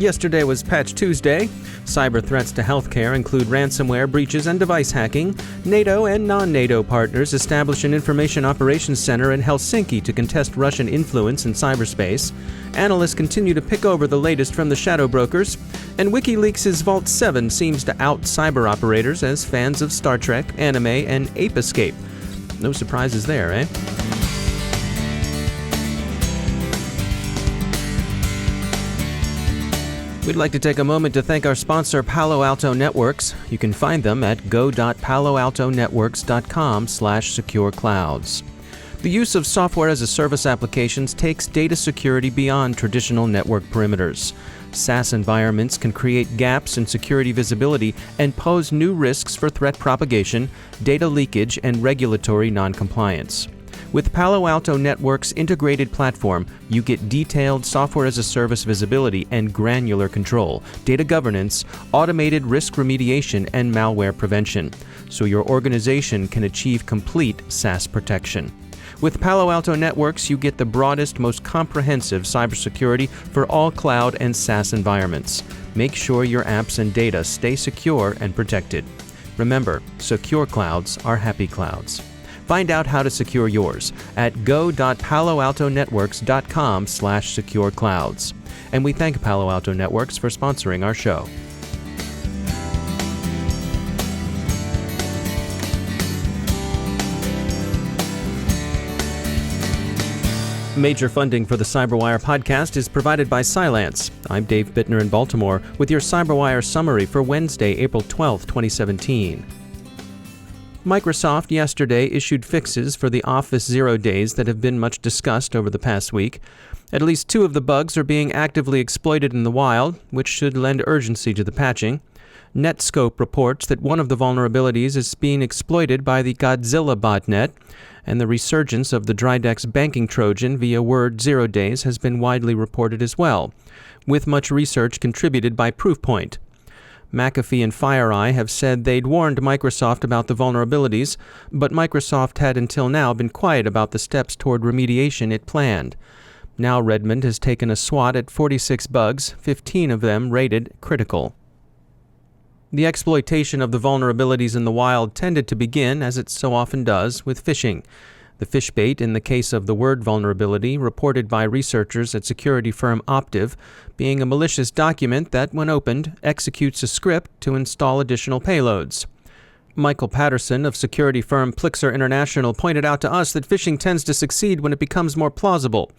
Yesterday was Patch Tuesday. Cyber threats to healthcare include ransomware, breaches, and device hacking. NATO and non-NATO partners establish an information operations center in Helsinki to contest Russian influence in cyberspace. Analysts continue to pick over the latest from the ShadowBrokers. And WikiLeaks' Vault 7 seems to out cyber operators as fans of Star Trek, anime, and Ape Escape. No surprises there, eh? We'd like to take a moment to thank our sponsor, Palo Alto Networks. You can find them at go.paloaltonetworks.com/secureclouds. The use of software-as-a-service applications takes data security beyond traditional network perimeters. SaaS environments can create gaps in security visibility and pose new risks for threat propagation, data leakage, and regulatory noncompliance. With Palo Alto Networks' integrated platform, you get detailed software-as-a-service visibility and granular control, data governance, automated risk remediation, and malware prevention, so your organization can achieve complete SaaS protection. With Palo Alto Networks, you get the broadest, most comprehensive cybersecurity for all cloud and SaaS environments. Make sure your apps and data stay secure and protected. Remember, secure clouds are happy clouds. Find out how to secure yours at go.paloaltonetworks.com/secureclouds. And we thank Palo Alto Networks for sponsoring our show. Major funding for the CyberWire podcast is provided by Cylance. I'm Dave Bittner in Baltimore with your CyberWire summary for Wednesday, April 12, 2017. Microsoft yesterday issued fixes for the Office 0 days that have been much discussed over the past week. At least 2 of the bugs are being actively exploited in the wild, which should lend urgency to the patching. Netscope reports that one of the vulnerabilities is being exploited by the Godzilla botnet, and the resurgence of the Drydex banking Trojan via Word 0 days has been widely reported as well, with much research contributed by Proofpoint. McAfee and FireEye have said they'd warned Microsoft about the vulnerabilities, but Microsoft had until now been quiet about the steps toward remediation it planned. Now Redmond has taken a swat at 46 bugs, 15 of them rated critical. The exploitation of the vulnerabilities in the wild tended to begin, as it so often does, with phishing. The fish bait in the case of the Word vulnerability, reported by researchers at security firm Optiv, being a malicious document that, when opened, executes a script to install additional payloads. Michael Patterson of security firm Plixer International pointed out to us that phishing tends to succeed when it becomes more plausible.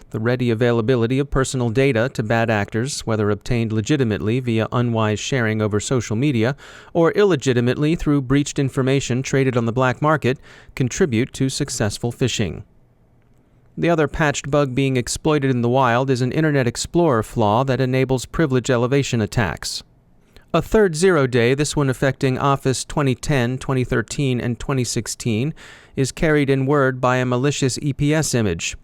The ready availability of personal data to bad actors, whether obtained legitimately via unwise sharing over social media or illegitimately through breached information traded on the black market, contribute to successful phishing. The other patched bug being exploited in the wild is an Internet Explorer flaw that enables privilege elevation attacks. A third 0 day, this one affecting Office 2010, 2013, and 2016, is carried in Word by a malicious EPS image.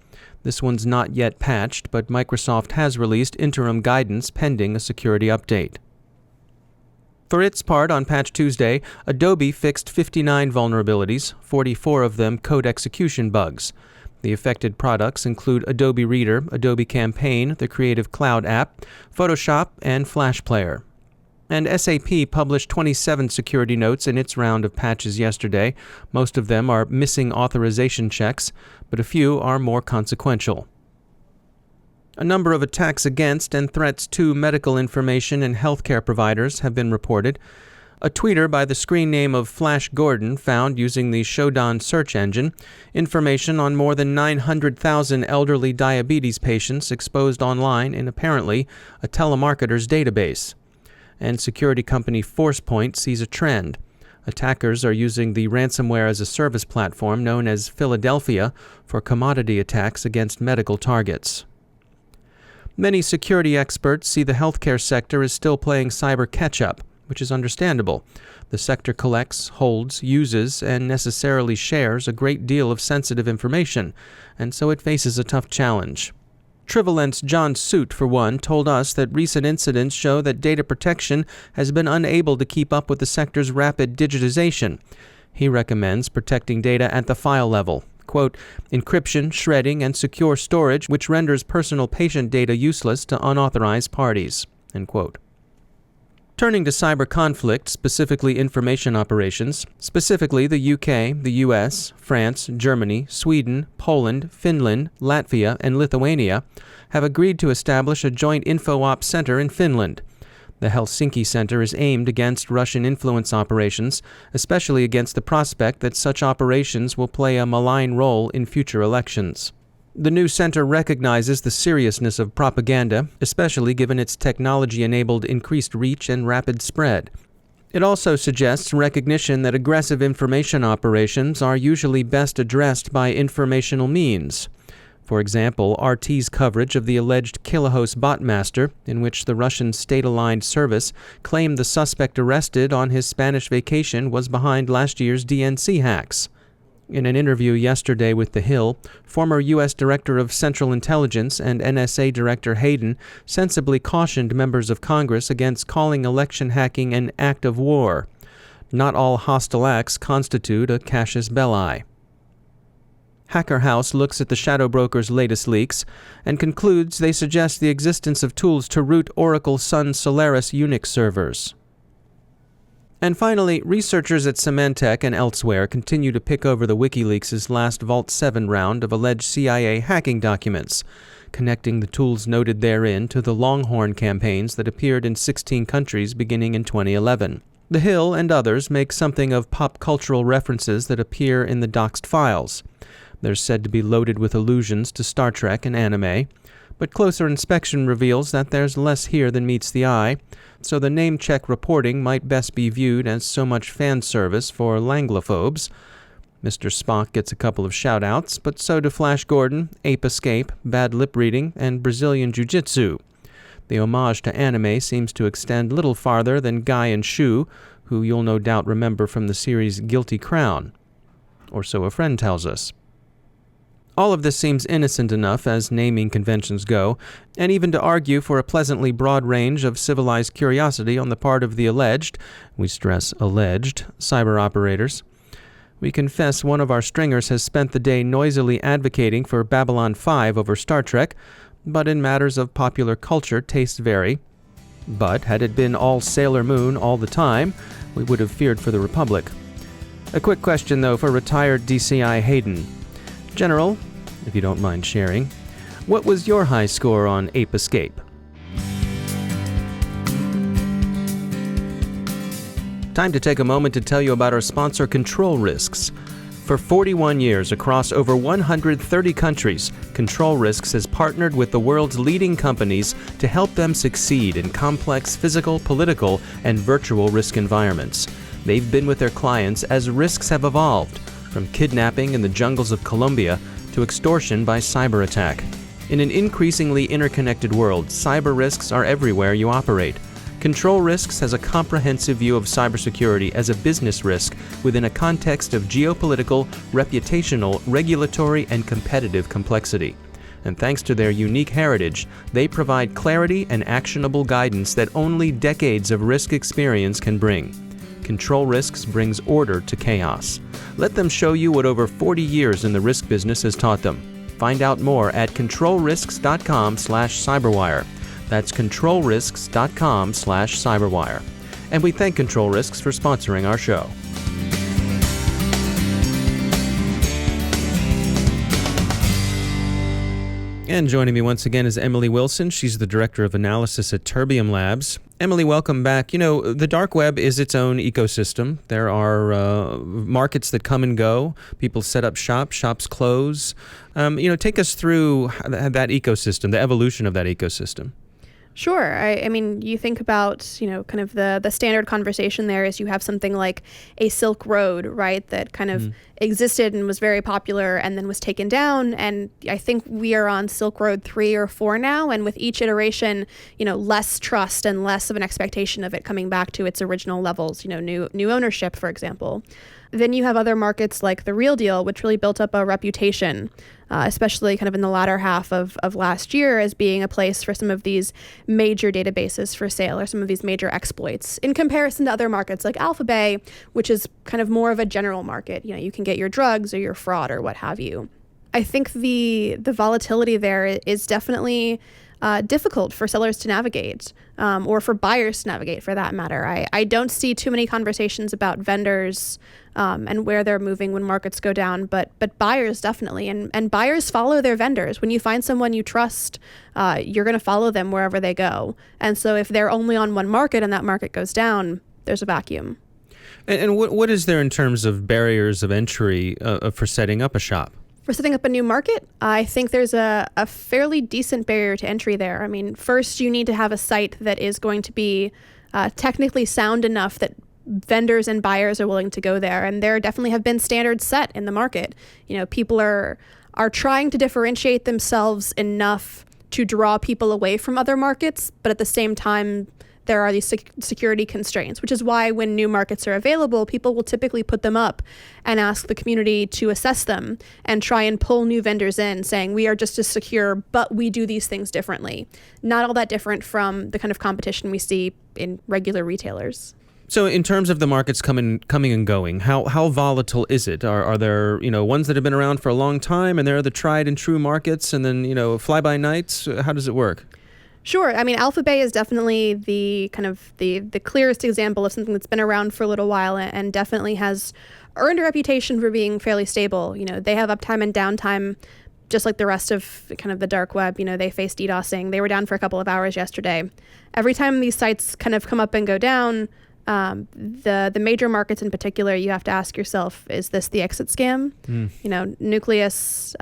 This one's not yet patched, but Microsoft has released interim guidance pending a security update. For its part, on Patch Tuesday, Adobe fixed 59 vulnerabilities, 44 of them code execution bugs. The affected products include Adobe Reader, Adobe Campaign, the Creative Cloud app, Photoshop, and Flash Player. And SAP published 27 security notes in its round of patches yesterday. Most of them are missing authorization checks, but a few are more consequential. A number of attacks against and threats to medical information and healthcare providers have been reported. A tweeter by the screen name of Flash Gordon found, using the Shodan search engine, information on more than 900,000 elderly diabetes patients exposed online in apparently a telemarketer's database. And security company Forcepoint sees a trend. Attackers are using the ransomware-as-a-service platform known as Philadelphia for commodity attacks against medical targets. Many security experts see the healthcare sector as still playing cyber catch-up, which is understandable. The sector collects, holds, uses, and necessarily shares a great deal of sensitive information, and so it faces a tough challenge. Trivalent's John Suit, for one, told us that recent incidents show that data protection has been unable to keep up with the sector's rapid digitization. He recommends protecting data at the file level. Quote, encryption, shredding, and secure storage, which renders personal patient data useless to unauthorized parties. End quote. Turning to cyber conflict, specifically information operations, specifically the UK, the US, France, Germany, Sweden, Poland, Finland, Latvia, and Lithuania have agreed to establish a joint info-op center in Finland. The Helsinki Center is aimed against Russian influence operations, especially against the prospect that such operations will play a malign role in future elections. The new center recognizes the seriousness of propaganda, especially given its technology-enabled increased reach and rapid spread. It also suggests recognition that aggressive information operations are usually best addressed by informational means. For example, RT's coverage of the alleged Kilahos botmaster, in which the Russian state-aligned service claimed the suspect arrested on his Spanish vacation was behind last year's DNC hacks. In an interview yesterday with The Hill, former U.S. Director of Central Intelligence and NSA Director Hayden sensibly cautioned members of Congress against calling election hacking an act of war. Not all hostile acts constitute a casus belli. Hacker House looks at the ShadowBrokers' latest leaks and concludes they suggest the existence of tools to root Oracle Sun Solaris Unix servers. And finally, researchers at Symantec and elsewhere continue to pick over the WikiLeaks' last Vault 7 round of alleged CIA hacking documents, connecting the tools noted therein to the Longhorn campaigns that appeared in 16 countries beginning in 2011. The Hill and others make something of pop cultural references that appear in the doxed files. They're said to be loaded with allusions to Star Trek and anime, but closer inspection reveals that there's less here than meets the eye, so the name-check reporting might best be viewed as so much fan service for Langlophobes. Mr. Spock gets a couple of shout-outs, but so do Flash Gordon, Ape Escape, Bad Lip Reading, and Brazilian Jiu-Jitsu. The homage to anime seems to extend little farther than Guy and Shu, who you'll no doubt remember from the series Guilty Crown. Or so a friend tells us. All of this seems innocent enough as naming conventions go, and even to argue for a pleasantly broad range of civilized curiosity on the part of the alleged, we stress alleged, cyber operators. We confess one of our stringers has spent the day noisily advocating for Babylon 5 over Star Trek, but in matters of popular culture, tastes vary. But had it been all Sailor Moon all the time, we would have feared for the Republic. A quick question, though, for retired DCI Hayden. General, if you don't mind sharing, what was your high score on Ape Escape? Time to take a moment to tell you about our sponsor, Control Risks. For 41 years across over 130 countries, Control Risks has partnered with the world's leading companies to help them succeed in complex physical, political, and virtual risk environments. They've been with their clients as risks have evolved, from kidnapping in the jungles of Colombia to extortion by cyber attack. In an increasingly interconnected world, cyber risks are everywhere you operate. Control Risks has a comprehensive view of cybersecurity as a business risk within a context of geopolitical, reputational, regulatory, and competitive complexity. And thanks to their unique heritage, they provide clarity and actionable guidance that only decades of risk experience can bring. Control Risks brings order to chaos. Let them show you what over 40 years in the risk business has taught them. Find out more at controlrisks.com/cyberwire. That's controlrisks.com/cyberwire. And we thank Control Risks for sponsoring our show. And joining me once again is Emily Wilson. She's the Director of Analysis at Terbium Labs. Emily, welcome back. You know, the dark web is its own ecosystem. There are markets that come and go. People set up shops, shops close. Take us through that ecosystem, the evolution of that ecosystem. Sure. I mean, you think about, kind of the standard conversation there is you have something like a Silk Road, right, that kind of existed and was very popular and then was taken down. And I think we are on Silk Road 3 or 4 now. And with each iteration, less trust and less of an expectation of it coming back to its original levels, new ownership, for example. Then you have other markets like The Real Deal, which really built up a reputation, especially kind of in the latter half of last year, as being a place for some of these major databases for sale or some of these major exploits, in comparison to other markets like Alphabay, which is kind of more of a general market. You can get your drugs or your fraud or what have you. I think the volatility there is definitely difficult for sellers to navigate, or for buyers to navigate, for that matter. I don't see too many conversations about vendors and where they're moving when markets go down, but buyers definitely. And buyers follow their vendors. When you find someone you trust, you're going to follow them wherever they go. And so if they're only on one market and that market goes down, there's a vacuum. And what is there in terms of barriers of entry for setting up a shop? For setting up a new market, I think there's a fairly decent barrier to entry there. I mean, first you need to have a site that is going to be technically sound enough that vendors and buyers are willing to go there. And there definitely have been standards set in the market. You know, people are trying to differentiate themselves enough to draw people away from other markets, but at the same time, there are these security constraints, which is why when new markets are available, people will typically put them up and ask the community to assess them and try and pull new vendors in, saying we are just as secure, but we do these things differently. Not all that different from the kind of competition we see in regular retailers. So in terms of the markets coming and going, how volatile is it? Are there, ones that have been around for a long time, and there are the tried and true markets, and then, fly-by-nights? How does it work? Sure. I mean, Alpha Bay is definitely the clearest example of something that's been around for a little while and definitely has earned a reputation for being fairly stable. You know, they have uptime and downtime just like the rest of kind of the dark web. You know, they face DDoSing. They were down for a couple of hours yesterday. Every time these sites kind of come up and go down, the major markets in particular, you have to ask yourself, is this the exit scam? You know, Nucleus,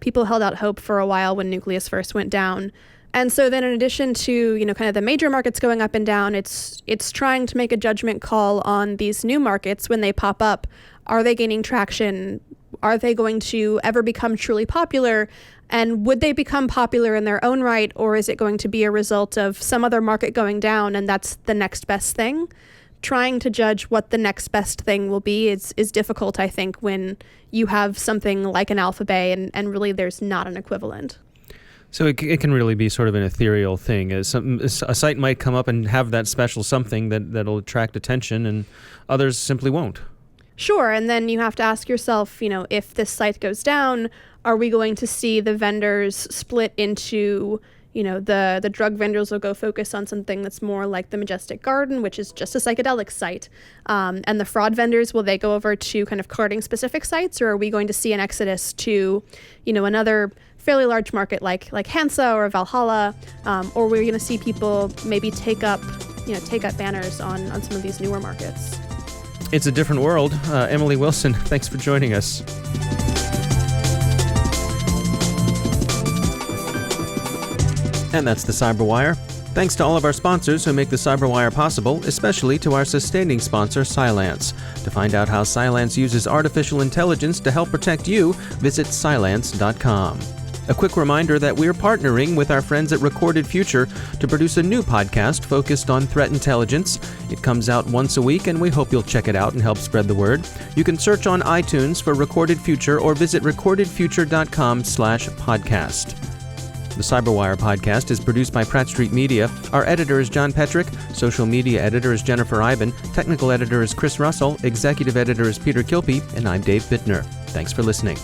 people held out hope for a while when Nucleus first went down. And so then in addition to, kind of the major markets going up and down, it's trying to make a judgment call on these new markets when they pop up. Are they gaining traction? Are they going to ever become truly popular? And would they become popular in their own right? Or is it going to be a result of some other market going down and that's the next best thing? Trying to judge what the next best thing will be is difficult, I think, when you have something like an Alpha Bay and really there's not an equivalent. So it can really be sort of an ethereal thing. A site might come up and have that special something that'll attract attention, and others simply won't. Sure, and then you have to ask yourself, if this site goes down, are we going to see the vendors split into, the drug vendors will go focus on something that's more like the Majestic Garden, which is just a psychedelic site. And the fraud vendors, will they go over to kind of carding specific sites, or are we going to see an exodus to, another fairly large market like Hansa or Valhalla, or we're going to see people maybe take up banners on some of these newer markets. It's a different world. Emily Wilson, thanks for joining us. And that's the CyberWire. Thanks to all of our sponsors who make the CyberWire possible, especially to our sustaining sponsor, Cylance. To find out how Cylance uses artificial intelligence to help protect you, visit Cylance.com. A quick reminder that we're partnering with our friends at Recorded Future to produce a new podcast focused on threat intelligence. It comes out once a week, and we hope you'll check it out and help spread the word. You can search on iTunes for Recorded Future or visit recordedfuture.com/podcast. The CyberWire podcast is produced by Pratt Street Media. Our editor is John Petrick. Social media editor is Jennifer Iben. Technical editor is Chris Russell. Executive editor is Peter Kilpie. And I'm Dave Bittner. Thanks for listening.